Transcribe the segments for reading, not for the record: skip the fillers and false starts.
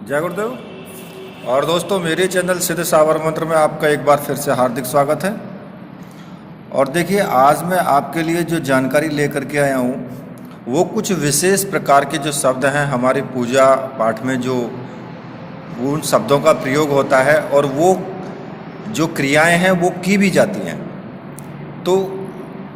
जय गुरुदेव। और दोस्तों, मेरे चैनल सिद्ध सावर मंत्र में आपका एक बार फिर से हार्दिक स्वागत है। और देखिए, आज मैं आपके लिए जो जानकारी लेकर के आया हूँ वो कुछ विशेष प्रकार के जो शब्द हैं हमारी पूजा पाठ में, जो उन शब्दों का प्रयोग होता है और वो जो क्रियाएं हैं वो की भी जाती हैं। तो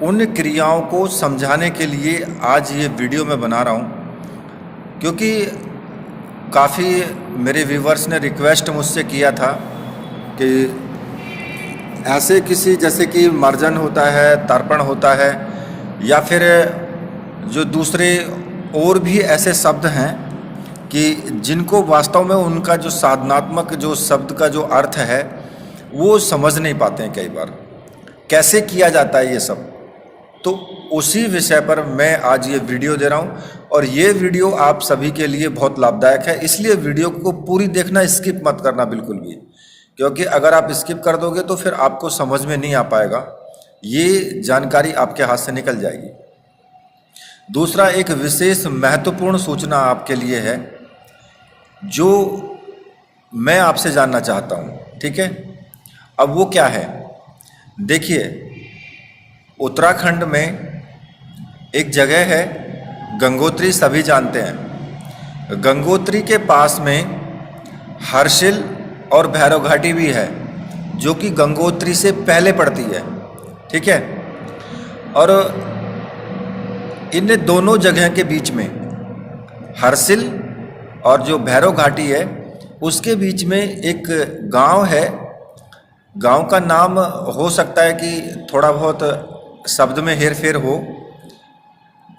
उन क्रियाओं को समझाने के लिए आज ये वीडियो मैं बना रहा हूँ, क्योंकि काफ़ी मेरे व्यूवर्स ने रिक्वेस्ट मुझसे किया था कि ऐसे किसी, जैसे कि मर्जन होता है, तर्पण होता है, या फिर जो दूसरे और भी ऐसे शब्द हैं कि जिनको वास्तव में उनका जो साधनात्मक जो शब्द का जो अर्थ है वो समझ नहीं पाते हैं कई बार, कैसे किया जाता है ये सब। तो उसी विषय पर मैं आज ये वीडियो दे रहा हूँ, और ये वीडियो आप सभी के लिए बहुत लाभदायक है। इसलिए वीडियो को पूरी देखना, स्किप मत करना बिल्कुल भी, क्योंकि अगर आप स्किप कर दोगे तो फिर आपको समझ में नहीं आ पाएगा, ये जानकारी आपके हाथ से निकल जाएगी। दूसरा, एक विशेष महत्वपूर्ण सूचना आपके लिए है जो मैं आपसे जानना चाहता हूँ, ठीक है। अब वो क्या है, देखिए, उत्तराखंड में एक जगह है गंगोत्री, सभी जानते हैं। गंगोत्री के पास में हर्षिल और भैरव घाटी भी है, जो कि गंगोत्री से पहले पड़ती है, ठीक है। और इन दोनों जगह के बीच में, हर्षिल और जो भैरव घाटी है उसके बीच में एक गांव है। गांव का नाम हो सकता है कि थोड़ा बहुत शब्द में हेर फेर हो,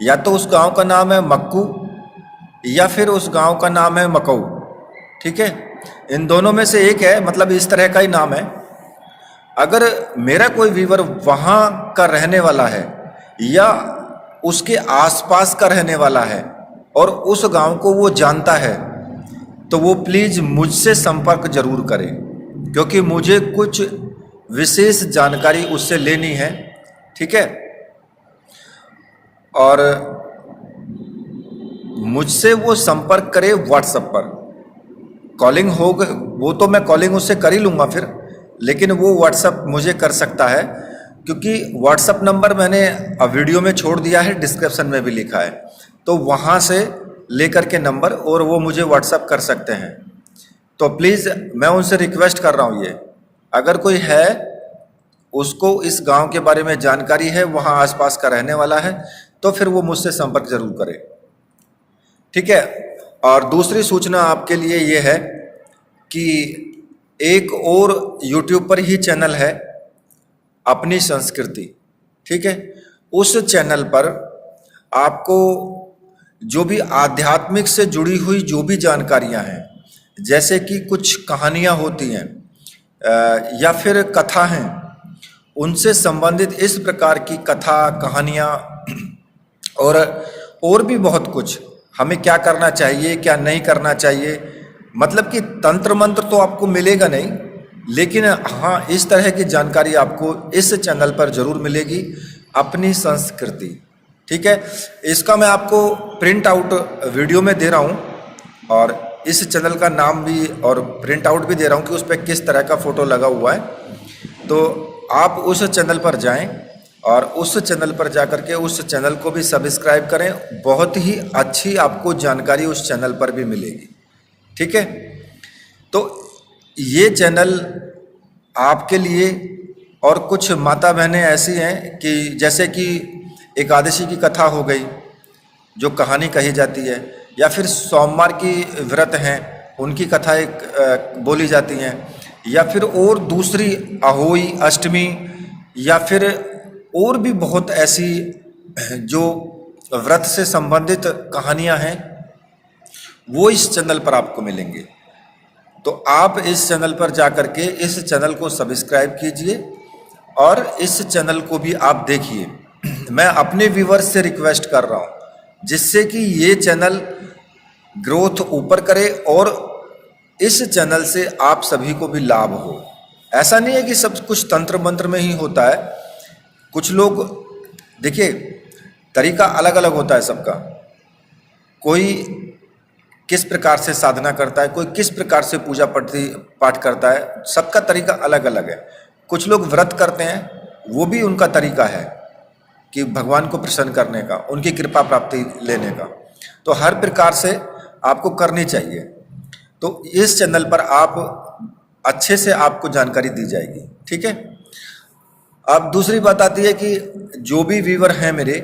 या तो उस गांव का नाम है मक्कू या फिर उस गांव का नाम है मकऊ, ठीक है। इन दोनों में से एक है, मतलब इस तरह का ही नाम है। अगर मेरा कोई व्यूवर वहाँ का रहने वाला है या उसके आसपास का रहने वाला है और उस गांव को वो जानता है, तो वो प्लीज़ मुझसे संपर्क जरूर करें, क्योंकि मुझे कुछ विशेष जानकारी उससे लेनी है, ठीक है। और मुझसे वो संपर्क करे व्हाट्सएप पर। कॉलिंग हो वो तो मैं कॉलिंग उससे कर ही लूँगा फिर, लेकिन वो व्हाट्सएप मुझे कर सकता है, क्योंकि व्हाट्सएप नंबर मैंने वीडियो में छोड़ दिया है, डिस्क्रिप्शन में भी लिखा है, तो वहाँ से लेकर के नंबर और वो मुझे व्हाट्सएप कर सकते हैं। तो प्लीज़ मैं उनसे रिक्वेस्ट कर रहा हूँ, ये अगर कोई है, उसको इस गांव के बारे में जानकारी है, वहाँ आसपास का रहने वाला है, तो फिर वो मुझसे संपर्क जरूर करे, ठीक है। और दूसरी सूचना आपके लिए ये है कि एक और YouTube पर ही चैनल है, अपनी संस्कृति, ठीक है। उस चैनल पर आपको जो भी आध्यात्मिक से जुड़ी हुई जो भी जानकारियां हैं, जैसे कि कुछ कहानियां होती हैं या फिर कथा हैं, उनसे संबंधित इस प्रकार की कथा, कहानियां और भी बहुत कुछ, हमें क्या करना चाहिए, क्या नहीं करना चाहिए, मतलब कि तंत्र मंत्र तो आपको मिलेगा नहीं, लेकिन हाँ, इस तरह की जानकारी आपको इस चैनल पर जरूर मिलेगी, अपनी संस्कृति, ठीक है। इसका मैं आपको प्रिंट आउट वीडियो में दे रहा हूँ, और इस चैनल का नाम भी और प्रिंट आउट भी दे रहा हूँ कि उस पर किस तरह का फोटो लगा हुआ है। तो आप उस चैनल पर जाएं और उस चैनल पर जाकर के उस चैनल को भी सब्सक्राइब करें। बहुत ही अच्छी आपको जानकारी उस चैनल पर भी मिलेगी, ठीक है। तो ये चैनल आपके लिए, और कुछ माता बहनें ऐसी हैं कि जैसे कि एकादशी की कथा हो गई, जो कहानी कही जाती है, या फिर सोमवार की व्रत हैं, उनकी कथा एक बोली जाती हैं, या फिर और दूसरी अहोई अष्टमी, या फिर और भी बहुत ऐसी जो व्रत से संबंधित कहानियां हैं, वो इस चैनल पर आपको मिलेंगे। तो आप इस चैनल पर जाकर के इस चैनल को सब्सक्राइब कीजिए और इस चैनल को भी आप देखिए। मैं अपने व्यूवर्स से रिक्वेस्ट कर रहा हूँ, जिससे कि ये चैनल ग्रोथ ऊपर करे और इस चैनल से आप सभी को भी लाभ हो। ऐसा नहीं है कि सब कुछ तंत्र मंत्र में ही होता है। कुछ लोग, देखिए, तरीका अलग अलग होता है सबका। कोई किस प्रकार से साधना करता है, कोई किस प्रकार से पूजा पाठ करता है, सबका तरीका अलग अलग है। कुछ लोग व्रत करते हैं, वो भी उनका तरीका है कि भगवान को प्रसन्न करने का, उनकी कृपा प्राप्ति लेने का। तो हर प्रकार से आपको करनी चाहिए। तो इस चैनल पर आप अच्छे से आपको जानकारी दी जाएगी, ठीक है। अब दूसरी बात आती है कि जो भी व्यूवर हैं मेरे,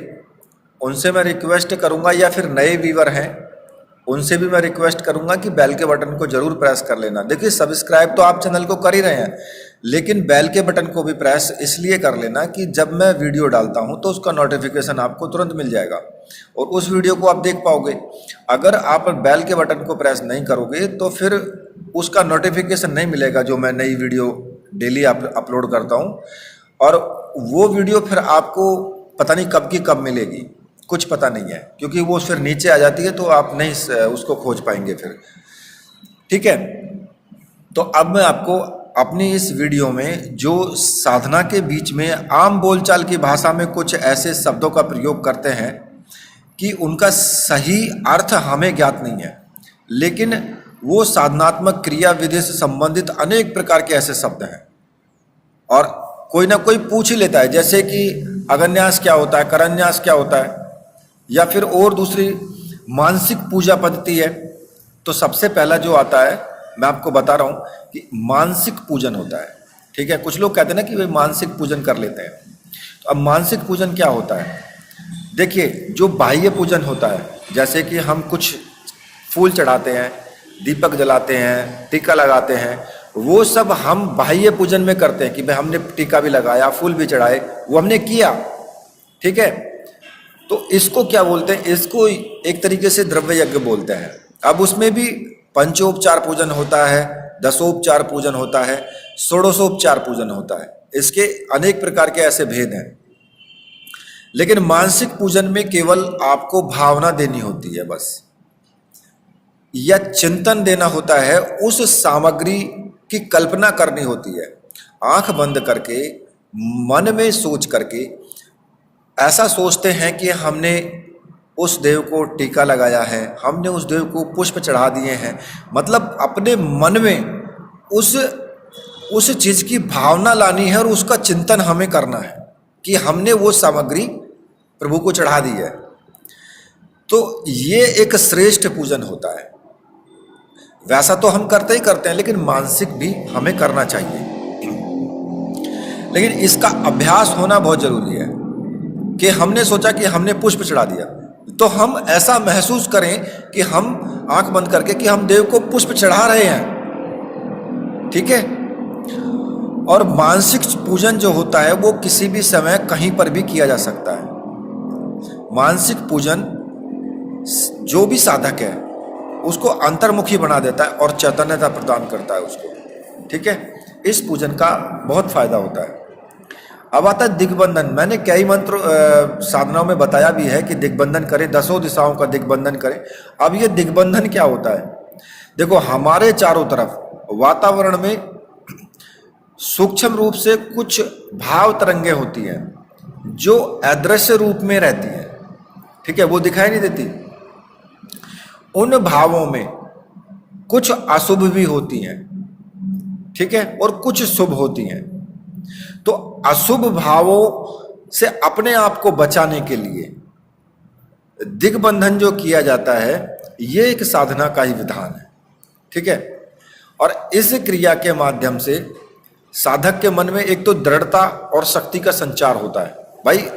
उनसे मैं रिक्वेस्ट करूंगा, या फिर नए व्यूवर हैं उनसे भी मैं रिक्वेस्ट करूंगा कि बेल के बटन को जरूर प्रेस कर लेना। देखिए, सब्सक्राइब तो आप चैनल को कर ही रहे हैं, लेकिन बेल के बटन को भी प्रेस इसलिए कर लेना कि जब मैं वीडियो डालता हूं तो उसका नोटिफिकेशन आपको तुरंत मिल जाएगा और उस वीडियो को आप देख पाओगे। अगर आप बेल के बटन को प्रेस नहीं करोगे तो फिर उसका नोटिफिकेशन नहीं मिलेगा जो मैं नई वीडियो डेली अपलोड करता हूँ, और वो वीडियो फिर आपको पता नहीं कब की कब मिलेगी, कुछ पता नहीं है, क्योंकि वो फिर नीचे आ जाती है तो आप नहीं उसको खोज पाएंगे फिर, ठीक है। तो अब मैं आपको अपनी इस वीडियो में जो साधना के बीच में आम बोलचाल की भाषा में कुछ ऐसे शब्दों का प्रयोग करते हैं कि उनका सही अर्थ हमें ज्ञात नहीं है, लेकिन वो साधनात्मक क्रिया विधि से संबंधित अनेक प्रकार के ऐसे शब्द हैं और कोई ना कोई पूछ ही लेता है, जैसे कि अगन्यास क्या होता है, करन्यास क्या होता है, या फिर और दूसरी मानसिक पूजा पद्धति है। तो सबसे पहला जो आता है, मैं आपको बता रहा हूं कि मानसिक पूजन होता है, ठीक है। कुछ लोग कहते हैं ना कि भाई मानसिक पूजन कर लेते हैं। तो अब मानसिक पूजन क्या होता है? देखिए, जो बाह्य पूजन होता है, जैसे कि हम कुछ फूल चढ़ाते हैं, दीपक जलाते हैं, टीका लगाते हैं, वो सब हम बाह्य पूजन में करते हैं कि भाई हमने टीका भी लगाया, फूल भी चढ़ाए, वो हमने किया, ठीक है। तो इसको क्या बोलते हैं? इसको एक तरीके से द्रव्य यज्ञ बोलते हैं। अब उसमें भी पंचोपचार पूजन होता है, दसोपचार पूजन होता है, षोडशोपचार पूजन होता है। इसके अनेक प्रकार के ऐसे भेद हैं, लेकिन मानसिक पूजन में केवल आपको भावना देनी होती है बस, या चिंतन देना होता है, उस सामग्री की कल्पना करनी होती है, आंख बंद करके मन में सोच करके ऐसा सोचते हैं कि हमने उस देव को टीका लगाया है, हमने उस देव को पुष्प चढ़ा दिए हैं, मतलब अपने मन में उस चीज की भावना लानी है और उसका चिंतन हमें करना है कि हमने वो सामग्री प्रभु को चढ़ा दी है। तो ये एक श्रेष्ठ पूजन होता है। वैसा तो हम करते ही करते हैं, लेकिन मानसिक भी हमें करना चाहिए, लेकिन इसका अभ्यास होना बहुत जरूरी है कि हमने सोचा कि हमने पुष्प चढ़ा दिया, तो हम ऐसा महसूस करें कि हम आंख बंद करके कि हम देव को पुष्प चढ़ा रहे हैं, ठीक है। और मानसिक पूजन जो होता है वो किसी भी समय कहीं पर भी किया जा सकता है। मानसिक पूजन जो भी साधक है उसको अंतर्मुखी बना देता है और चैतन्यता प्रदान करता है उसको, ठीक है। इस पूजन का बहुत फायदा होता है। अब आता है दिग्बंधन। मैंने कई मंत्र साधनाओं में बताया भी है कि दिग्बंधन करें, 10 दिशाओं का दिग्बंधन करें। अब ये दिग्बंधन क्या होता है? देखो, हमारे चारों तरफ वातावरण में सूक्ष्म रूप से कुछ भाव तरंगे होती हैं जो अदृश्य रूप में रहती हैं, ठीक है, वो दिखाई नहीं देती। उन भावों में कुछ अशुभ भी होती हैं, ठीक है, और कुछ शुभ होती हैं। तो अशुभ भावों से अपने आप को बचाने के लिए दिग्बंधन जो किया जाता है, ये एक साधना का ही विधान है, ठीक है। और इस क्रिया के माध्यम से साधक के मन में एक तो दृढ़ता और शक्ति का संचार होता है। भाई,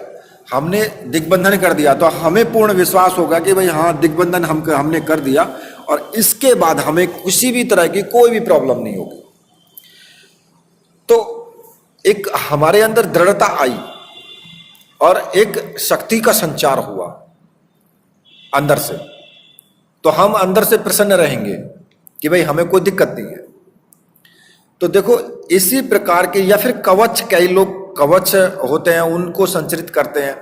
हमने दिग्बंधन कर दिया तो हमें पूर्ण विश्वास होगा कि भाई हाँ, दिग्बंधन हमने कर दिया और इसके बाद हमें किसी भी तरह की कोई भी प्रॉब्लम नहीं होगी। तो एक हमारे अंदर दृढ़ता आई और एक शक्ति का संचार हुआ अंदर से, तो हम अंदर से प्रसन्न रहेंगे कि भाई हमें कोई दिक्कत नहीं है। तो देखो, इसी प्रकार के, या फिर कवच, कई लोग कवच होते हैं उनको संचरित करते हैं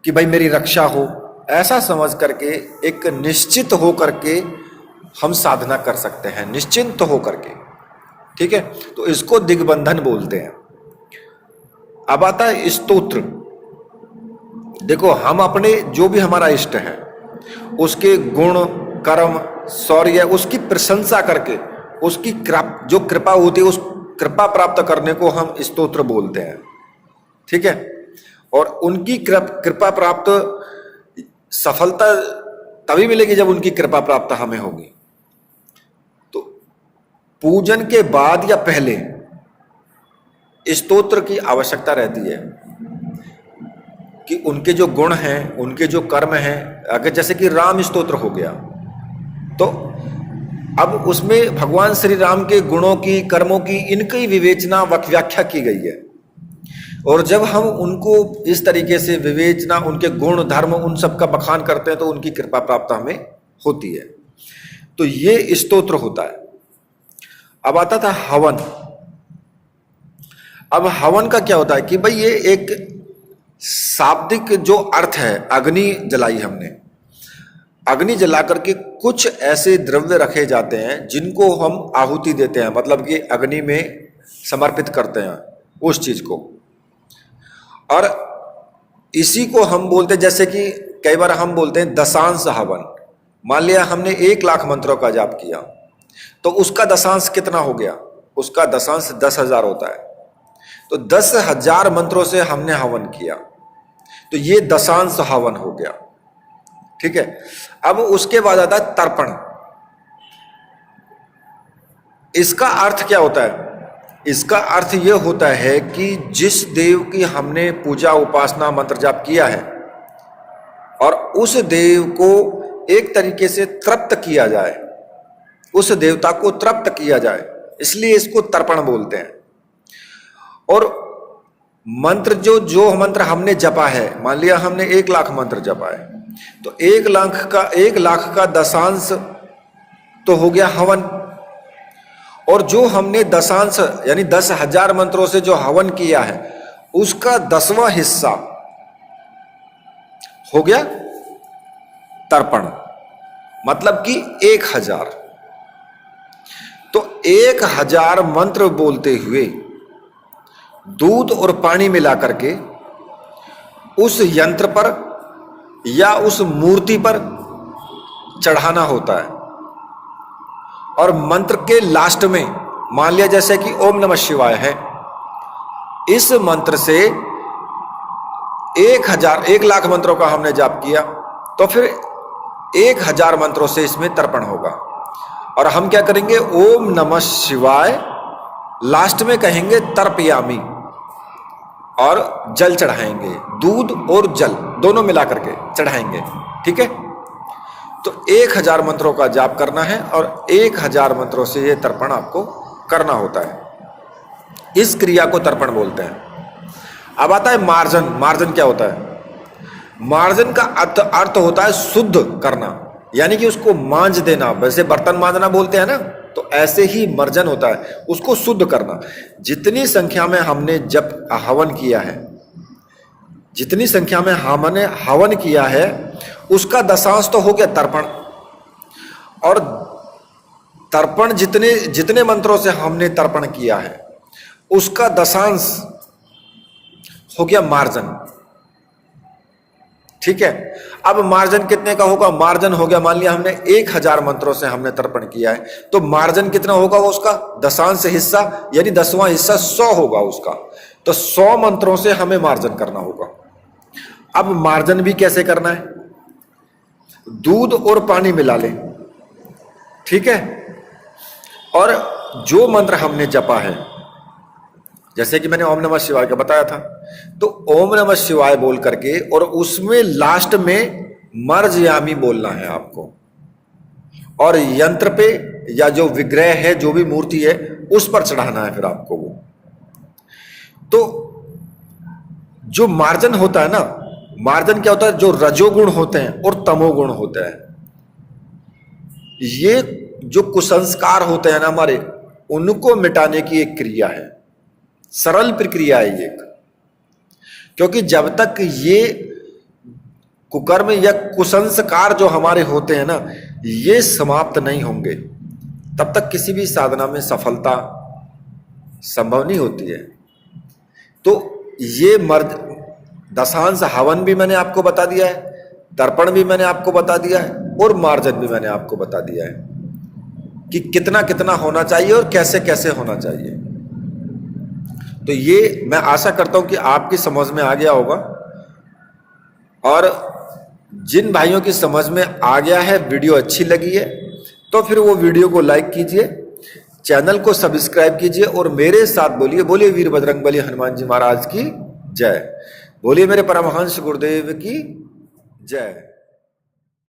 कि भाई मेरी रक्षा हो, ऐसा समझ करके एक निश्चित हो करके हम साधना कर सकते हैं, निश्चिंत हो करके, ठीक है। तो इसको दिग्बंधन बोलते हैं। अब आता है स्तोत्र। देखो, हम अपने जो भी हमारा इष्ट है उसके गुण, कर्म, शौर्य, उसकी प्रशंसा करके उसकी जो कृपा होती है उस कृपा प्राप्त करने को हम स्तोत्र बोलते हैं। ठीक है, और उनकी कृपा प्राप्त सफलता तभी मिलेगी जब उनकी कृपा प्राप्त हमें होगी। तो पूजन के बाद या पहले स्तोत्र की आवश्यकता रहती है कि उनके जो गुण हैं, उनके जो कर्म हैं, अगर जैसे कि राम स्तोत्र हो गया तो अब उसमें भगवान श्री राम के गुणों की, कर्मों की, इनकी विवेचना व्याख्या की गई है। और जब हम उनको इस तरीके से विवेचना, उनके गुण धर्म, उन सब का बखान करते हैं तो उनकी कृपा प्राप्त हमें होती है। तो ये स्तोत्र होता है। अब आता था हवन। अब हवन का क्या होता है कि भाई ये एक शाब्दिक जो अर्थ है, अग्नि जलाई हमने, अग्नि जला करके कुछ ऐसे द्रव्य रखे जाते हैं जिनको हम आहुति देते हैं, मतलब कि अग्नि में समर्पित करते हैं उस चीज को। और इसी को हम बोलते हैं, जैसे कि कई बार हम बोलते हैं दशांश हवन। मान लिया हमने 1,00,000 मंत्रों का जाप किया तो उसका दशांश कितना हो गया? उसका दशांश 10,000 होता है। तो 10,000 मंत्रों से हमने हवन किया तो ये दशांश हवन हो गया। ठीक है, अब उसके बाद आता है तर्पण। इसका अर्थ क्या होता है? इसका अर्थ यह होता है कि जिस देव की हमने पूजा उपासना मंत्र जाप किया है और उस देव को एक तरीके से तृप्त किया जाए, उस देवता को तृप्त किया जाए, इसलिए इसको तर्पण बोलते हैं। और मंत्र जो मंत्र हमने जपा है, मान लिया हमने 1,00,000 मंत्र जपा है तो 1,00,000 का दशांश तो हो गया हवन। और जो हमने दशांश यानी 10,000 मंत्रों से जो हवन किया है उसका 10वां हिस्सा हो गया तर्पण, मतलब कि 1,000। तो 1,000 मंत्र बोलते हुए दूध और पानी मिला करके उस यंत्र पर या उस मूर्ति पर चढ़ाना होता है। और मंत्र के लास्ट में मान लिया जैसे कि ओम नमः शिवाय है, इस मंत्र से 1,00,000 मंत्रों का हमने जाप किया तो फिर 1,000 मंत्रों से इसमें तर्पण होगा। और हम क्या करेंगे? ओम नमः शिवाय लास्ट में कहेंगे तर्पयामी और जल चढ़ाएंगे, दूध और जल दोनों मिला करके चढ़ाएंगे। ठीक है, तो 1,000 मंत्रों का जाप करना है और 1,000 मंत्रों से ये तर्पण आपको करना होता है। इस क्रिया को तर्पण बोलते हैं। अब आता है मार्जन। मार्जन क्या होता है? मार्जन का अर्थ होता है शुद्ध करना, यानी कि उसको मांज देना। वैसे बर्तन मांजना बोलते हैं ना, तो ऐसे ही मर्जन होता है, उसको शुद्ध करना। जितनी संख्या में हमने जब हवन किया है, जितनी संख्या में हमने हवन किया है उसका दशांश तो हो गया तर्पण। और तर्पण जितने मंत्रों से हमने तर्पण किया है उसका दशांश हो गया मार्जन। ठीक है, अब मार्जन कितने का होगा? मार्जन हो गया, मान लिया हमने 1,000 मंत्रों से हमने तर्पण किया है तो मार्जन कितना होगा? उसका दशांश हिस्सा यानी 10वां हिस्सा 100 होगा उसका। तो 100 मंत्रों से हमें मार्जन करना होगा। अब मार्जन भी कैसे करना है? दूध और पानी मिला लें, ठीक है, और जो मंत्र हमने जपा है, जैसे कि मैंने ओम नमः शिवाय का बताया था, तो ओम नमः शिवाय बोल करके और उसमें लास्ट में मर्जयामी बोलना है आपको। और यंत्र पे या जो विग्रह है, जो भी मूर्ति है, उस पर चढ़ाना है फिर आपको वो। तो जो मार्जन होता है ना, मार्जन क्या होता है? जो रजोगुण होते हैं और तमोगुण होते हैं, ये जो कुसंस्कार होते हैं ना हमारे, उनको मिटाने की एक क्रिया है, सरल प्रक्रिया है ये। क्योंकि जब तक ये कुकर्म या कुसंस्कार जो हमारे होते हैं ना, ये समाप्त नहीं होंगे, तब तक किसी भी साधना में सफलता संभव नहीं होती है। तो ये दशांश हवन भी मैंने आपको बता दिया है, दर्पण भी मैंने आपको बता दिया है और मार्जिन भी मैंने आपको बता दिया है कि कितना कितना होना चाहिए और कैसे कैसे होना चाहिए। तो ये मैं आशा करता हूं कि आपकी समझ में आ गया होगा। और जिन भाइयों की समझ में आ गया है, वीडियो अच्छी लगी है, तो फिर वो वीडियो को लाइक कीजिए, चैनल को सब्सक्राइब कीजिए और मेरे साथ बोलिए, बोलिए वीर बजरंगबली हनुमान जी महाराज की जय, बोलिए मेरे परमहंस गुरुदेव की जय।